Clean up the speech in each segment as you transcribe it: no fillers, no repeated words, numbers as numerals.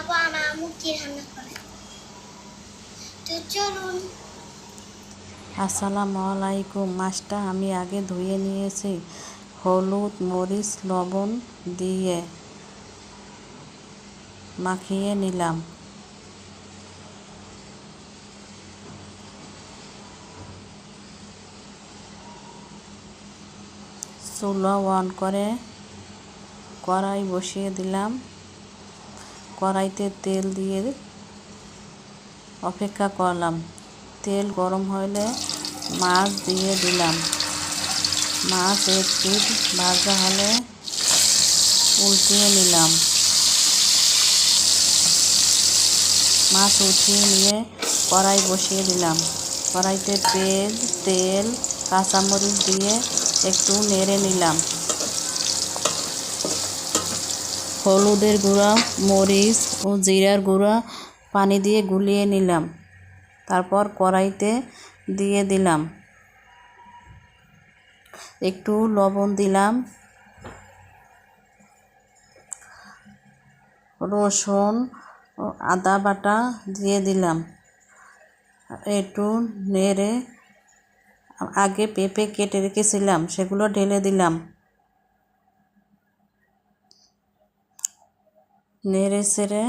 বাবা মুরগি রান্না করে। তো চলুন। আসসালামু আলাইকুম। মাছটা আমি আগে ধুয়ে নিয়েছি, হলুদ মরিচ লবণ দিয়ে মাখিয়ে নিলাম। চুলা অন করে কড়াই বসিয়ে দিলাম। কড়াইতে তেল দিয়ে অপেক্ষা করলাম। তেল গরম হলে মাছ দিয়ে দিলাম। মাছ এক পিঠ ভাজা হলে উল্টিয়ে নিলাম। মাছ উঠিয়ে নিয়ে কড়াই বসিয়ে দিলাম। কড়াইতে পেঁয়াজ তেল কাঁচামরিচ দিয়ে একটু নেড়ে নিলাম। হলুদের গুঁড়া মরিচ ও জিরার গুঁড়া পানি দিয়ে গুলিয়ে নিলাম। তারপর কড়াইতে দিয়ে দিলাম। একটু লবণ দিলাম। রসুন ও আদা বাটা দিয়ে দিলাম। একটু নেড়ে আগে পেঁপে কেটে রেখেছিলাম সেগুলো ঢেলে দিলাম। নেড়ে চেড়ে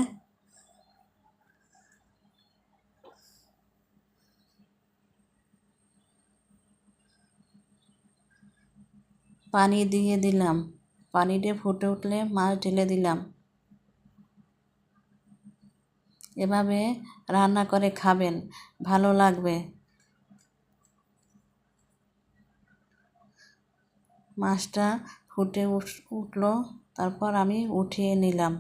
পানি দিয়ে দিলাম। পানিটা ফুটে উঠলে মাছ ঢেলে দিলাম। এভাবে রান্না করে খাবেন, ভালো লাগবে। মাছটা ফুটে উঠলো, তারপর আমি উঠিয়ে নিলাম।